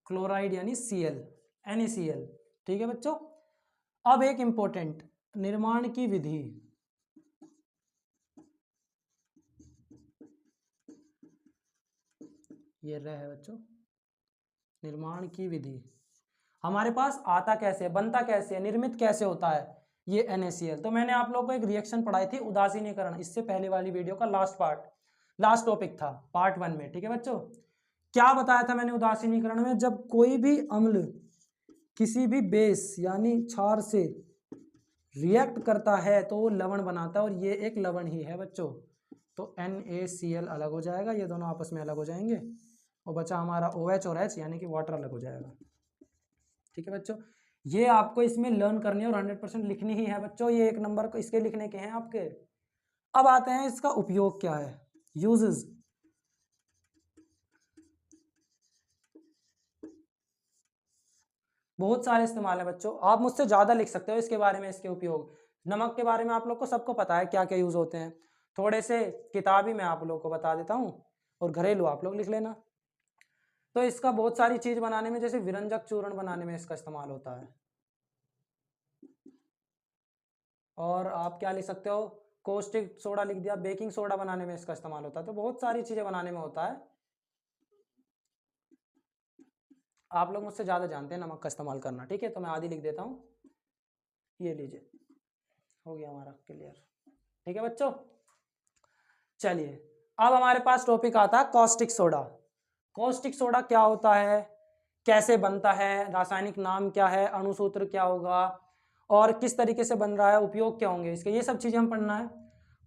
क्लोराइड यानी Cl, NaCl। ठीक है बच्चों, अब एक इंपॉर्टेंट, निर्माण की विधि। ये रहा है बच्चों, निर्माण की विधि। हमारे पास आता कैसे है, बनता कैसे है, निर्मित कैसे होता है ये NaCl। तो मैंने आप लोगों को एक रिएक्शन पढ़ाई थी, उदासीनीकरण, इससे पहले वाली वीडियो का लास्ट पार्ट, लास्ट टॉपिक था पार्ट 1 में। ठीक है बच्चों, क्या बताया था मैंने उदासीनीकरण में? जब कोई भी अम्ल किसी भी बेस यानी क्षार से रिएक्ट करता है तो वो लवण बनाता है, और ये एक लवण ही है बच्चों। तो NaCl अलग हो जाएगा, ये दोनों आपस में अलग हो जाएंगे, और बचा हमारा OH और H यानी कि वाटर अलग हो जाएगा। ठीक है बच्चों, ये आपको इसमें लर्न करनी है और 100% लिखनी ही है बच्चों। ये 1 नंबर को इसके लिखने के हैं आपके। अब आते हैं इसका उपयोग क्या है, यूजेस। बहुत सारे इस्तेमाल है बच्चों, आप मुझसे ज़्यादा लिख सकते हो इसके बारे में। इसके उपयोग, नमक के बारे में आप लोग को सबको पता है क्या क्या यूज़ होते हैं। थोड़े से किताबी मैं आप लोग को बता देता हूँ और घरेलू आप लोग लिख लेना। तो इसका बहुत सारी चीज़ बनाने में, जैसे विरंजक चूर्ण बनाने में इसका इस्तेमाल होता है। और आप क्या लिख सकते हो, कोस्टिक सोडा लिख दिया, बेकिंग सोडा बनाने में इसका इस्तेमाल होता है। तो बहुत सारी चीज़ें बनाने में होता है। आप लोग मुझसे ज़्यादा जानते हैं नमक का इस्तेमाल करना, ठीक है। तो मैं आधी लिख देता हूँ, ये लीजिए, हो गया हमारा क्लियर, ठीक है बच्चों। चलिए अब हमारे पास टॉपिक आता है कॉस्टिक सोडा। कॉस्टिक सोडा क्या होता है, कैसे बनता है, रासायनिक नाम क्या है, अणुसूत्र क्या होगा और किस तरीके से बन रहा है, उपयोग क्या होंगे इसके, ये सब चीज़ें हम पढ़ना है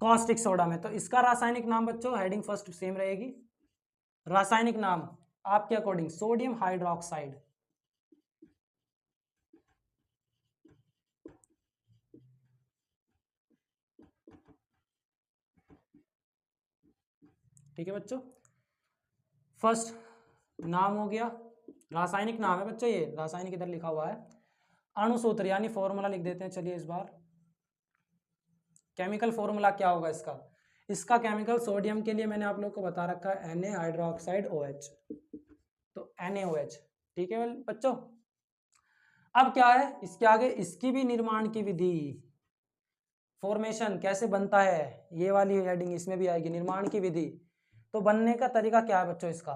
कॉस्टिक सोडा में। तो इसका रासायनिक नाम बच्चों, हेडिंग फर्स्ट सेम रहेगी। रासायनिक नाम आपके अकॉर्डिंग सोडियम हाइड्रोक्साइड। ठीक है बच्चों, फर्स्ट नाम हो गया, रासायनिक नाम है बच्चों, ये रासायनिक इधर लिखा हुआ है। अणुसूत्र यानी फॉर्मूला लिख देते हैं, चलिए इस बार। केमिकल फॉर्मूला क्या होगा इसका, इसका केमिकल सोडियम के लिए मैंने आप लोग को बता रखा है Na हाइड्रोक्साइड OH, तो NaOH, ठीक है बच्चों। अब क्या है इसके आगे, इसकी भी निर्माण की विधि, फॉर्मेशन कैसे बनता है, ये वाली हेडिंग इसमें भी आएगी, निर्माण की विधि। तो बनने का तरीका क्या है बच्चों इसका,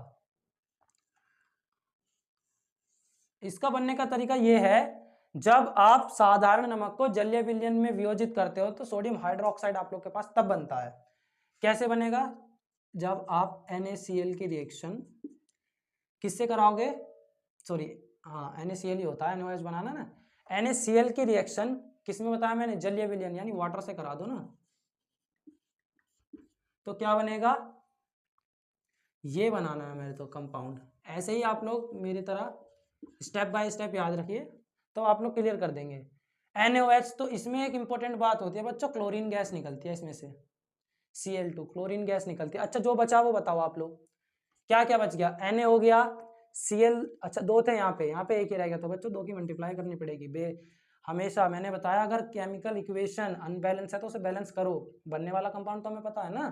इसका बनने का तरीका ये है, जब आप साधारण नमक को जलीय विलयन में वियोजित करते हो तो सोडियम हाइड्रोक्साइड आप लोग के पास तब बनता है। कैसे बनेगा, जब आप NaCl की रिएक्शन किससे कराओगे, सॉरी हाँ NaCl ही होता है, NaOH बनाना ना। NaCl की रिएक्शन किसमें बताया मैंने, जलीय विलयन यानी वाटर से करा दो ना, तो क्या बनेगा, ये बनाना है मेरे तो कंपाउंड। ऐसे ही आप लोग मेरी तरह स्टेप बाय स्टेप याद रखिए तो आप लोग क्लियर कर देंगे। NaOH, तो इसमें एक इंपॉर्टेंट बात होती है बच्चों, क्लोरीन गैस निकलती है इसमें से, Cl2 क्लोरीन गैस निकलती है। अच्छा जो बचा वो बताओ आप लोग, क्या क्या बच गया, Na हो गया, Cl, अच्छा दो थे यहाँ पे एक ही रह गया, तो बच्चों दो की मल्टीप्लाई करनी पड़ेगी। हमेशा मैंने बताया अगर केमिकल इक्वेशन अनबैलेंस है तो उसे बैलेंस करो, बनने वाला कंपाउंड तो हमें पता है ना,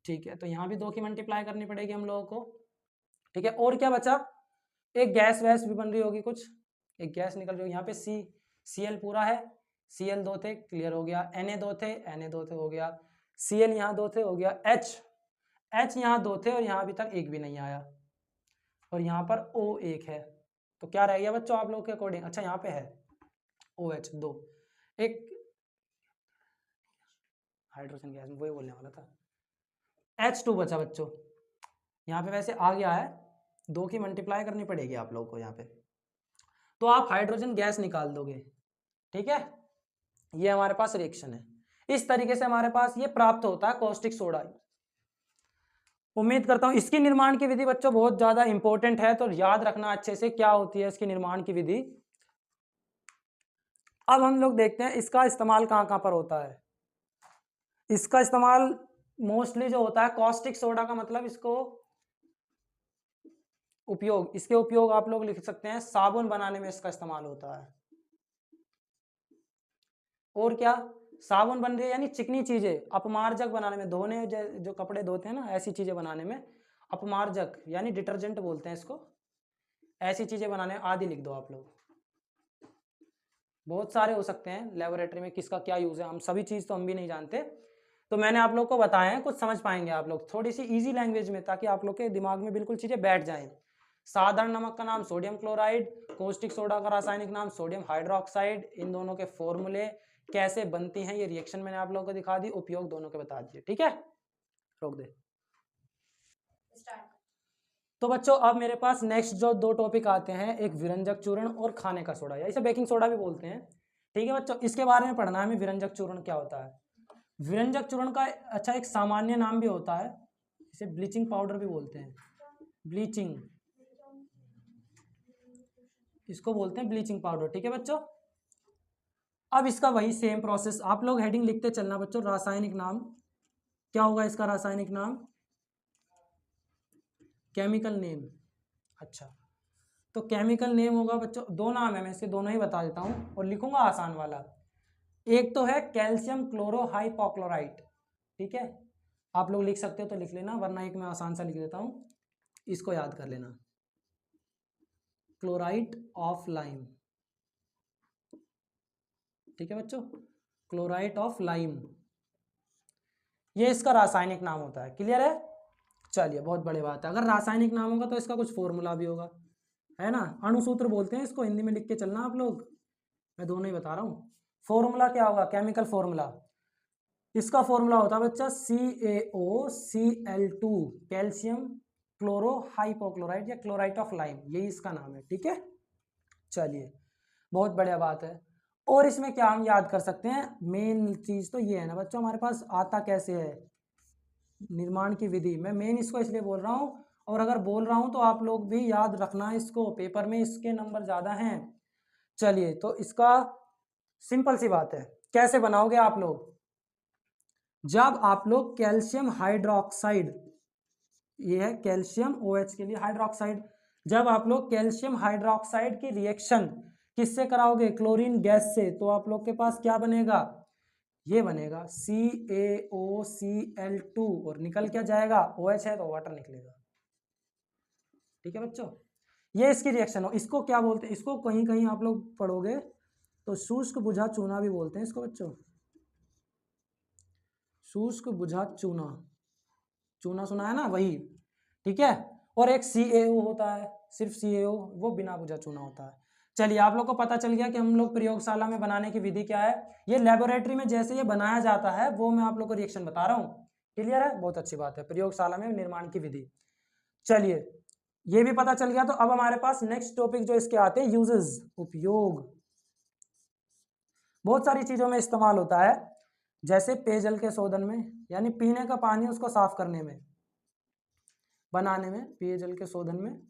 ठीक है। तो यहाँ भी दो की मल्टीप्लाई करनी पड़ेगी हम लोगों को, ठीक है। और क्या बचा, एक गैस वैस भी बन रही होगी कुछ, एक गैस निकल रही होगी, यहाँ पे Cl पूरा है, Cl दो थे क्लियर हो गया, Na दो थे, Na दो थे हो गया, Cl यहाँ दो थे हो गया, H यहाँ दो थे और यहाँ अभी तक एक भी नहीं आया, और यहाँ पर O एक है, तो क्या रह गया बच्चों आप लोग के अकॉर्डिंग, अच्छा यहाँ पे है OH दो, एक हाइड्रोजन गैस में वही बोलने वाला था, H2 बचा बच्चों। यहाँ पे वैसे आ गया है, दो की मल्टीप्लाई करनी पड़ेगी आप लोगों को यहाँ पे, तो आप हाइड्रोजन गैस निकाल दोगे, ठीक है। ये हमारे पास रिएक्शन है, इस तरीके से हमारे पास ये प्राप्त होता है कॉस्टिक सोडा। उम्मीद करता हूं इसकी निर्माण की विधि बच्चों बहुत ज्यादा इंपॉर्टेंट है, तो याद रखना अच्छे से क्या होती है इसकी निर्माण की विधि। अब हम लोग देखते हैं इसका इस्तेमाल कहां कहां पर होता है। इसका इस्तेमाल मोस्टली जो होता है कॉस्टिक सोडा का मतलब इसको उपयोग, इसके उपयोग आप लोग लिख सकते हैं, साबुन बनाने में इसका इस्तेमाल होता है। और क्या, साबुन बन रही है यानी चिकनी चीजें, अपमार्जक बनाने में, धोने जो कपड़े धोते हैं ना ऐसी चीजें बनाने में, अपमार्जक यानी डिटर्जेंट बोलते हैं इसको, ऐसी चीजें बनाने में आदि लिख दो आप लोग। बहुत सारे हो सकते हैं लेबोरेटरी में किसका क्या यूज है, हम सभी चीज तो हम भी नहीं जानते, तो मैंने आप लोग को बताया है, कुछ समझ पाएंगे आप लोग थोड़ी सी इजी लैंग्वेज में, ताकि आप लोग के दिमाग में बिल्कुल चीजें बैठ जाएं। साधारण नमक का नाम सोडियम क्लोराइड, कॉस्टिक सोडा का रासायनिक नाम सोडियम हाइड्रोक्साइड, इन दोनों के फॉर्मूले कैसे बनती हैं ये रिएक्शन मैंने आप लोगों को दिखा दी, उपयोग दोनों के बता दिए, ठीक है। रोक दे। तो बच्चों अब मेरे पास नेक्स्ट जो दो टॉपिक आते हैं, एक विरंजक चूर्ण और खाने का सोडा, या इसे बेकिंग सोडा भी बोलते हैं, ठीक है बच्चों। इसके बारे में पढ़ना है हमें, विरंजक चूर्ण क्या होता है। विरंजक चूर्ण का अच्छा एक सामान्य नाम भी होता है, इसे ब्लीचिंग पाउडर भी बोलते हैं, ब्लीचिंग, इसको बोलते हैं ब्लीचिंग पाउडर। ठीक है बच्चों, अब इसका वही सेम प्रोसेस, आप लोग हेडिंग लिखते चलना बच्चों। रासायनिक नाम क्या होगा इसका? रासायनिक नाम केमिकल नेम। अच्छा, तो केमिकल नेम होगा बच्चों, दो नाम है, मैं इसके दोनों ही बता देता हूँ और लिखूंगा आसान वाला। एक तो है कैल्शियम क्लोरोहाइपोक्लोराइट। ठीक है, आप लोग लिख सकते हो तो लिख लेना, वरना एक मैं आसान सा लिख देता हूँ, इसको याद कर लेना, क्लोराइड ऑफ लाइम। ठीक है बच्चों, क्लोराइड ऑफ लाइम, ये इसका रासायनिक नाम होता है। क्लियर है? चलिए, बहुत बड़ी बात है। अगर रासायनिक नाम होगा तो इसका कुछ फॉर्मूला भी होगा, है ना। अणुसूत्र बोलते हैं इसको, हिंदी में लिख के चलना आप लोग, मैं दोनों ही बता रहा हूँ। फॉर्मूला क्या होगा? केमिकल फॉर्मूला, इसका फॉर्मूला होता है बच्चा CaOCl2, कैल्शियम क्लोरोहाइपोक्लोराइड या क्लोराइड ऑफ लाइम, यही इसका नाम है। ठीक है, चलिए, बहुत बढ़िया बात है। और इसमें क्या हम याद कर सकते हैं? मेन चीज तो ये है ना बच्चों, हमारे पास आता कैसे है, निर्माण की विधि। मैं मेन इसको इसलिए बोल रहा हूँ, और अगर बोल रहा हूँ तो आप लोग भी याद रखना इसको, पेपर में इसके नंबर ज्यादा हैं। चलिए, तो इसका सिंपल सी बात है, कैसे बनाओगे आप लोग? जब आप लोग कैल्शियम हाइड्रोक्साइड, ये है कैल्शियम OH के लिए हाइड्रोक्साइड, जब आप लोग कैल्शियम हाइड्रोक्साइड की रिएक्शन किससे कराओगे? क्लोरीन गैस से, तो आप लोग के पास क्या बनेगा? ये बनेगा CaOCl2, और निकल क्या जाएगा? OH है तो वाटर निकलेगा। ठीक है बच्चों, ये इसकी रिएक्शन हो। इसको क्या बोलते हैं? इसको कहीं कहीं आप लोग पढ़ोगे तो शुष्क बुझा चूना भी बोलते हैं इसको बच्चों, शुष्क बुझा चूना, चूना सुना है ना, वही। ठीक है, और एक CaO होता है, सिर्फ CaO, वो बिना बुझा चूना होता है। चलिए, आप लोग को पता चल गया कि हम लोग प्रयोगशाला में बनाने की विधि क्या है। ये लेबोरेटरी में जैसे ये बनाया जाता है वो मैं आप लोग को रिएक्शन बता रहा हूँ। क्लियर है? बहुत अच्छी बात है, प्रयोगशाला में निर्माण की विधि। चलिए, ये भी पता चल गया, तो अब हमारे पास नेक्स्ट टॉपिक जो इसके आते हैं, यूजेस, उपयोग। बहुत सारी चीजों में इस्तेमाल होता है, जैसे पेयजल के शोधन में, यानी पीने का पानी उसको साफ करने में, बनाने में, पेयजल के शोधन में,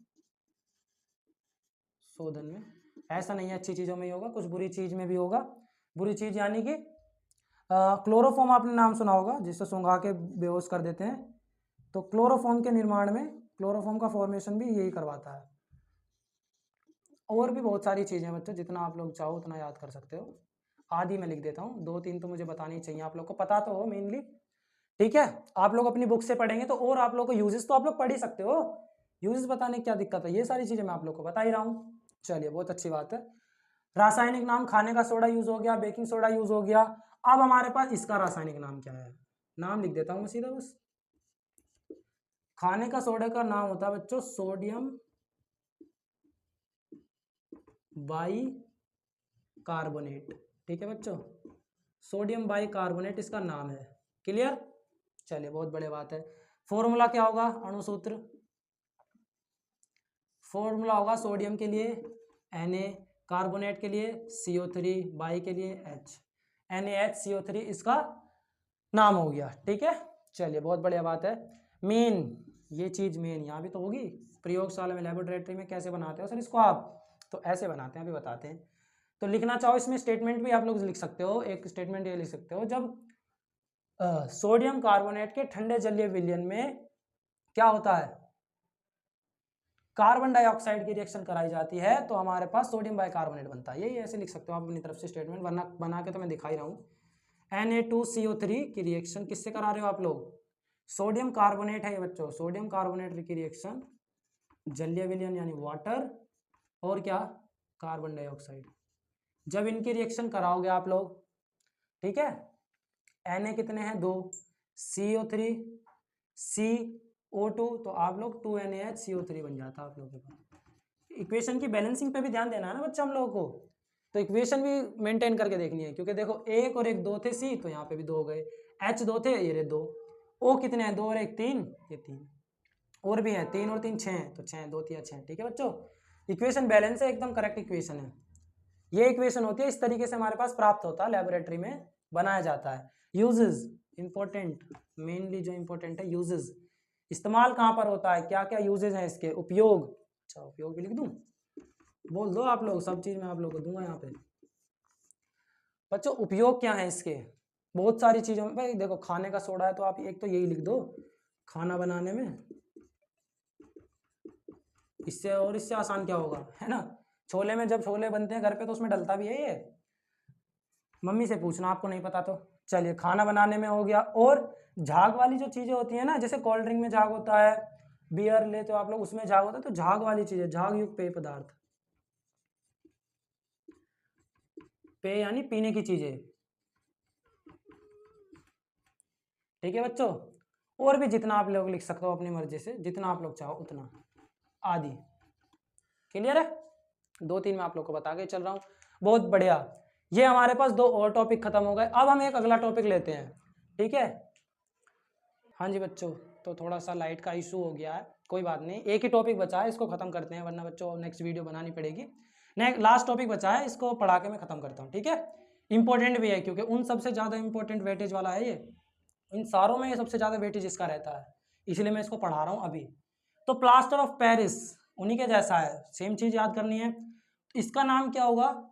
ऐसा नहीं है अच्छी चीजों में ही होगा, कुछ बुरी चीज में भी होगा। बुरी चीज यानी कि क्लोरोफॉर्म, आपने नाम सुना होगा, जिससे सुंघा के बेहोश कर देते हैं, तो क्लोरोफॉर्म के निर्माण में, क्लोरोफॉर्म का फॉर्मेशन भी यही करवाता है। और भी बहुत सारी चीजें बच्चों, जितना आप लोग चाहो उतना याद कर सकते हो। आदि मैं लिख देता हूँ, 2-3 तो मुझे बतानी चाहिए, आप लोग को पता तो हो मेनली। ठीक है, आप लोग अपनी बुक से पढ़ेंगे तो, और आप लोग को यूजेस तो आप लोग पढ़ ही सकते हो, यूजेस बताने की क्या दिक्कत है, ये सारी चीजें मैं आप लोग को बता ही रहा हूँ। चलिए, बहुत अच्छी बात है। रासायनिक नाम, खाने का सोडा यूज हो गया, बेकिंग सोडा यूज हो गया। अब हमारे पास इसका रासायनिक नाम क्या है, नाम लिख देता हूँ सीधा बस। खाने का सोडा का नाम होता है बच्चों सोडियम बाई कार्बोनेट। ठीक है बच्चों, सोडियम बाई कार्बोनेट इसका नाम है। क्लियर? चलिए, बहुत बड़ी बात है। फॉर्मूला क्या होगा? अणुसूत्र, फॉर्मूला होगा सोडियम के लिए Na, कार्बोनेट के लिए CO3, बाई के लिए H, NaHCO3 इसका नाम हो गया। ठीक है, चलिए, बहुत बढ़िया बात है। मेन, ये चीज मेन यहाँ भी तो होगी, प्रयोगशाला में, लेबोरेटरी में कैसे बनाते हो सर इसको आप? तो ऐसे बनाते हैं, अभी बताते हैं। तो लिखना चाहो इसमें स्टेटमेंट भी आप लोग लिख सकते हो, एक स्टेटमेंट ये लिख सकते हो, जब सोडियम कार्बोनेट के ठंडे जलीय विलयन में क्या होता है, कार्बन डाइऑक्साइड की रिएक्शन कराई जाती है, तो हमारे पास सोडियम बाइकार्बोनेट बनता है। यही ऐसे लिख सकते हो आप अपनी तरफ से स्टेटमेंट, वरना बना के तो मैं दिखा ही रहा हूँ। Na2CO3 की रिएक्शन किससे करा रहे हो आप लोग? सोडियम कार्बोनेट है ये बच्चों, सोडियम कार्बोनेट की रिएक्शन, जलीय विलयन यानी वाटर, और क्या, कार्बन डाइऑक्साइड। जब इनकी रिएक्शन कराओगे आप लोग, ठीक है, Na कितने हैं? 2, CO3, CO2, तो आप लोग 2NaHCO3 बन जाता है आप लोगों के पास। इक्वेशन की बैलेंसिंग पे भी ध्यान देना है ना बच्चा हम लोगों को, तो इक्वेशन भी मेंटेन करके देखनी है, क्योंकि देखो 1 और 1 2 थे C, तो यहाँ पे भी 2 हो गए, H 2 थे, ये 2, O कितने हैं? 2 और 1 3, ये 3, और भी है 3 और 3 6, तो 6, 2 3 6। ठीक है बच्चों, इक्वेशन बैलेंस है, एकदम करेक्ट इक्वेशन है। ये इक्वेशन होती है, इस तरीके से हमारे पास प्राप्त होता है, लेबोरेटरी में बनाया जाता है। यूजेस इंपॉर्टेंट, मेनली जो इंपॉर्टेंट है यूजेस, इस्तेमाल कहाँ पर होता है, क्या क्या यूजेस हैं इसके, उपयोग। अच्छा, उपयोग भी लिख दूं, बोल दो आप लोग, सब चीज़ मैं आप लोग को दूंगा यहाँ पे। बच्चों उपयोग क्या है इसके, बहुत सारी चीज़ों में। भाई देखो खाने का सोडा है तो आप एक तो यही लिख दो खाना बनाने में, इससे और इससे आसान क्या होगा, है ना। छोले में जब छोले बनते हैं घर पे तो उसमें डलता भी है ये, मम्मी से पूछना आपको नहीं पता तो। चलिए खाना बनाने में हो गया। और झाग वाली जो चीज़ें होती है ना, जैसे कोल्ड ड्रिंक में झाग होता है, बियर लेते हो आप लोग उसमें झाग होता है, तो झाग वाली चीज़ें, झाग युक्त पेय पदार्थ, पेय यानी पीने की चीज़ें, ठीक है बच्चों। और भी जितना आप लोग लिख सकते हो अपनी मर्जी से, जितना आप लोग चाहो उतना, आदि। क्लियर है, 2-3 मैं आप लोग को बता के चल रहा हूँ। बहुत बढ़िया, ये हमारे पास 2 और टॉपिक खत्म हो गए। अब हम एक अगला टॉपिक लेते हैं, ठीक है। हाँ जी बच्चों, तो थोड़ा सा लाइट का इशू हो गया है, कोई बात नहीं, एक ही टॉपिक बचा है, इसको खत्म करते हैं, वरना बच्चों नेक्स्ट वीडियो बनानी पड़ेगी। नेक्स्ट लास्ट टॉपिक बचा है, इसको पढ़ा के मैं खत्म करता हूँ, ठीक है। इंपॉर्टेंट भी है क्योंकि उन सबसे ज़्यादा इंपॉर्टेंट वेटेज वाला है ये, इन सारों में ये सबसे ज़्यादा वेटेज इसका रहता है, इसलिए मैं इसको पढ़ा रहा हूँ अभी। तो प्लास्टर ऑफ पेरिस उन्हीं के जैसा है, सेम चीज़ याद करनी है। इसका नाम क्या होगा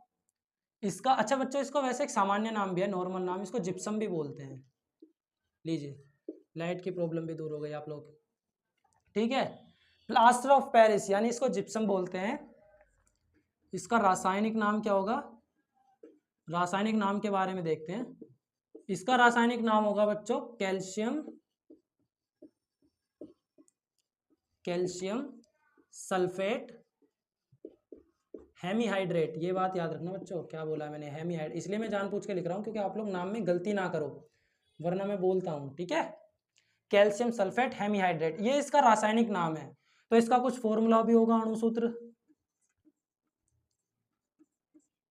इसका, अच्छा बच्चों इसको वैसे एक सामान्य नाम भी है, नॉर्मल नाम, इसको जिप्सम भी बोलते हैं। लीजिए, लाइट की प्रॉब्लम भी दूर हो गई आप लोग, ठीक है। प्लास्टर ऑफ पेरिस यानी इसको जिप्सम बोलते हैं। इसका रासायनिक नाम क्या होगा, रासायनिक नाम के बारे में देखते हैं। इसका रासायनिक नाम होगा बच्चों कैल्शियम, कैल्शियम सल्फेट हेमीहाइड्रेट। ये बात याद रखना बच्चों, क्या बोला मैंने, हेमीहाइड्रेट, इसलिए मैं जानबूझ के लिख रहा हूँ क्योंकि आप लोग नाम में गलती ना करो, वरना मैं बोलता हूँ, ठीक है। कैल्शियम सल्फेट हेमीहाइड्रेट, ये इसका रासायनिक नाम है। तो इसका कुछ फॉर्मूला भी होगा, अणुसूत्र।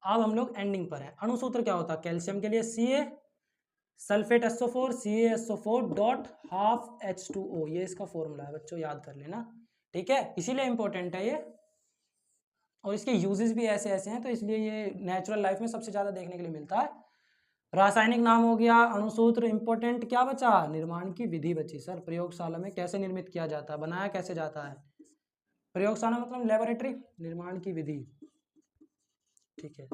अब हम लोग एंडिंग पर हैं। अणुसूत्र क्या होता है, कैल्शियम के लिए Ca, sulphate SO4 CaSO4 dot half H2O, ये इसका फॉर्मूला है बच्चों, याद कर लेना, ठीक है। इसीलिए इंपॉर्टेंट है ये, और इसके यूजेस भी ऐसे ऐसे हैं, तो इसलिए ये नेचुरल लाइफ में सबसे ज़्यादा देखने के लिए मिलता है। रासायनिक नाम हो गया, अणुसूत्र इंपॉर्टेंट, क्या बचा, निर्माण की विधि बची। सर प्रयोगशाला में कैसे निर्मित किया जाता है, बनाया कैसे जाता है, प्रयोगशाला मतलब लेबोरेटरी, निर्माण की विधि, ठीक है।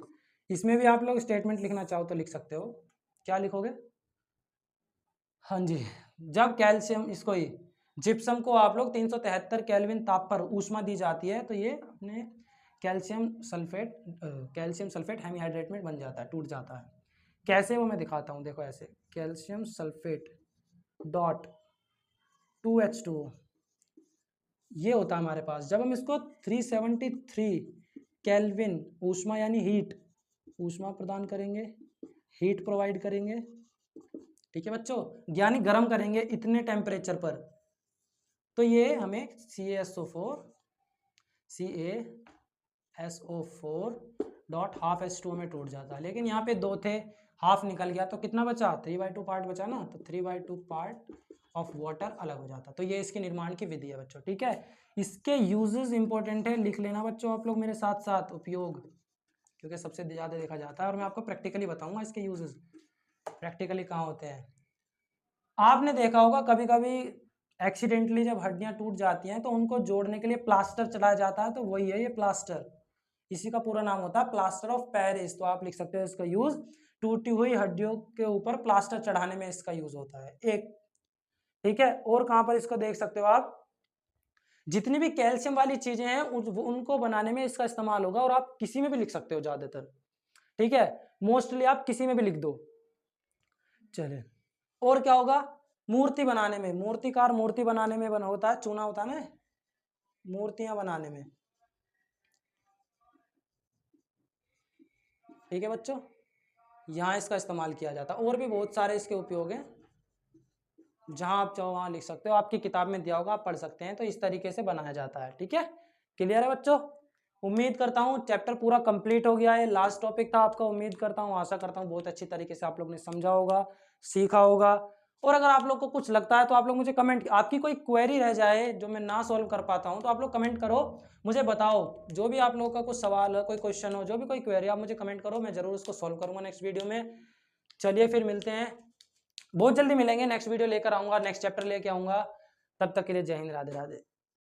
इसमें भी आप लोग स्टेटमेंट लिखना चाहो तो लिख सकते हो, क्या लिखोगे, हाँ जी। जब कैल्शियम, इसको ही जिप्सम को आप लोग 373 केल्विन ताप पर ऊष्मा दी जाती है तो ये अपने कैल्शियम सल्फेट हेमीहाइड्रेट में बन जाता है, टूट जाता है। कैसे वो मैं दिखाता हूँ, देखो ऐसे, कैल्शियम सल्फेट डॉट 2H2O, ये होता है हमारे पास। जब हम इसको 373 केल्विन ऊष्मा यानी हीट, ऊष्मा प्रदान करेंगे, हीट प्रोवाइड करेंगे, ठीक है बच्चों, यानी गर्म करेंगे इतने टेम्परेचर पर, तो ये हमें CaSO4 डॉट हाफ H2O में टूट जाता है। लेकिन यहाँ पे 2 थे, हाफ निकल गया, तो कितना बचा, 3/2 पार्ट बचा ना, तो 3/2 पार्ट ऑफ वाटर अलग हो जाता। तो ये इसके निर्माण की विधि है बच्चों, ठीक है। इसके यूजेस इंपॉर्टेंट है, लिख लेना बच्चों आप लोग मेरे साथ साथ, उपयोग क्योंकि सबसे ज़्यादा देखा जाता है, और मैं आपको प्रैक्टिकली बताऊंगा इसके यूजेस, प्रैक्टिकली कहाँ होते हैं। आपने देखा होगा कभी कभी एक्सीडेंटली जब हड्डियां टूट जाती हैं तो उनको जोड़ने के लिए प्लास्टर चलाया जाता है, तो वही है ये प्लास्टर, इसी का पूरा नाम होता है प्लास्टर ऑफ पेरिस। तो आप लिख सकते हो इसका यूज, टूटी हुई हड्डियों के ऊपर प्लास्टर चढ़ाने में इसका यूज होता है एक, ठीक है। और कहां पर इसको देख सकते हो आप, जितनी भी कैल्शियम वाली चीजें हैं उनको बनाने में इसका इस्तेमाल होगा, और आप किसी में भी लिख सकते हो ज्यादातर, ठीक है, मोस्टली आप किसी में भी लिख दो। चलिए, और क्या होगा, मूर्ति बनाने में, मूर्तिकार मूर्ति बनाने में बना होता है, चूना होता है ना मूर्तियां बनाने में, ठीक है बच्चों, यहाँ इसका इस्तेमाल किया जाता है। और भी बहुत सारे इसके उपयोग हैं, जहां आप चाहो वहां लिख सकते हो, आपकी किताब में दिया होगा, आप पढ़ सकते हैं। तो इस तरीके से बनाया जाता है, ठीक है। क्लियर है बच्चों, उम्मीद करता हूँ चैप्टर पूरा कंप्लीट हो गया है, लास्ट टॉपिक था आपका। उम्मीद करता हूँ, आशा करता हूँ बहुत अच्छी तरीके से आप लोग ने समझा होगा, सीखा होगा। और अगर आप लोग को कुछ लगता है तो आप लोग मुझे कमेंट, आपकी कोई क्वेरी रह जाए जो मैं ना सॉल्व कर पाता हूँ तो आप लोग कमेंट करो, मुझे बताओ। जो भी आप लोगों का कुछ सवाल हो, कोई क्वेश्चन हो, जो भी कोई क्वेरी, आप मुझे कमेंट करो, मैं जरूर उसको सॉल्व करूंगा नेक्स्ट वीडियो में। चलिए फिर मिलते हैं, बहुत जल्दी मिलेंगे, नेक्स्ट वीडियो लेकर आऊंगा, नेक्स्ट चैप्टर लेके आऊंगा। तब तक के लिए जय हिंद, राधे राधे।